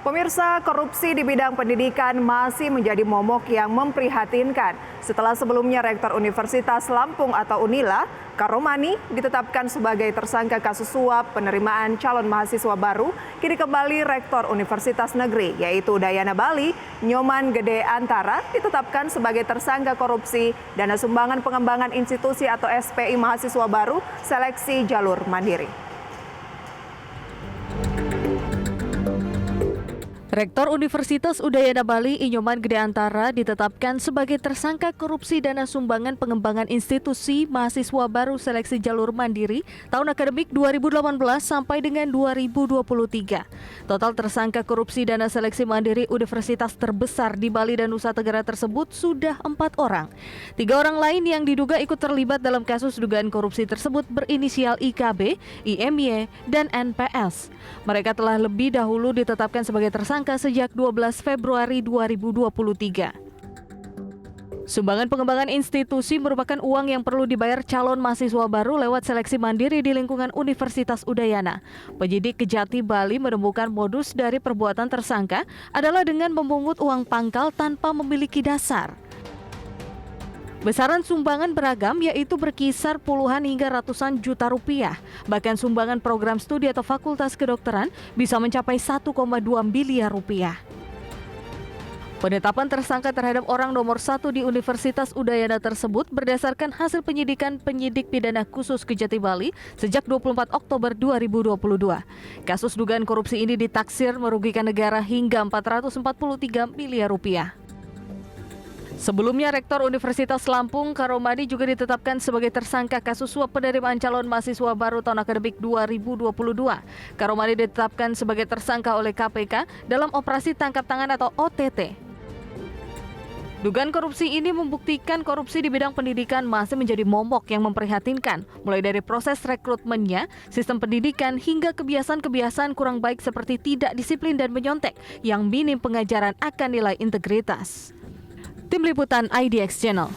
Pemirsa, korupsi di bidang pendidikan masih menjadi momok yang memprihatinkan. Setelah sebelumnya Rektor Universitas Lampung atau Unila, Karomani ditetapkan sebagai tersangka kasus suap penerimaan calon mahasiswa baru, kini kembali Rektor Universitas Negeri, yaitu Udayana Bali, Nyoman Gede Antara, ditetapkan sebagai tersangka korupsi dana sumbangan pengembangan institusi atau SPI mahasiswa baru seleksi jalur mandiri. Rektor Universitas Udayana Bali, Nyoman Gede Antara, ditetapkan sebagai tersangka korupsi dana sumbangan pengembangan institusi mahasiswa baru seleksi jalur mandiri tahun akademik 2018 sampai dengan 2023. Total tersangka korupsi dana seleksi mandiri universitas terbesar di Bali dan Nusa Tenggara tersebut sudah 4 orang. 3 orang lain yang diduga ikut terlibat dalam kasus dugaan korupsi tersebut berinisial IKB, IMY, dan NPS. Mereka telah lebih dahulu ditetapkan sebagai tersangka sejak 12 Februari 2023. Sumbangan pengembangan institusi merupakan uang yang perlu dibayar calon mahasiswa baru lewat seleksi mandiri di lingkungan Universitas Udayana. Penyidik Kejati Bali menemukan modus dari perbuatan tersangka adalah dengan memungut uang pangkal tanpa memiliki dasar. Besaran sumbangan beragam, yaitu berkisar puluhan hingga ratusan juta rupiah. Bahkan sumbangan program studi atau fakultas kedokteran bisa mencapai 1,2 miliar rupiah. Penetapan tersangka terhadap orang nomor 1 di Universitas Udayana tersebut berdasarkan hasil penyidikan penyidik pidana khusus Kejati Bali sejak 24 Oktober 2022. Kasus dugaan korupsi ini ditaksir merugikan negara hingga 443 miliar rupiah. Sebelumnya, Rektor Universitas Lampung, Karomani, juga ditetapkan sebagai tersangka kasus suap penerimaan calon mahasiswa baru tahun akademik 2022. Karomani ditetapkan sebagai tersangka oleh KPK dalam operasi tangkap tangan atau OTT. Dugaan korupsi ini membuktikan korupsi di bidang pendidikan masih menjadi momok yang memprihatinkan, mulai dari proses rekrutmennya, sistem pendidikan, hingga kebiasaan-kebiasaan kurang baik seperti tidak disiplin dan menyontek yang minim pengajaran akan nilai integritas. Tim Liputan IDX Channel.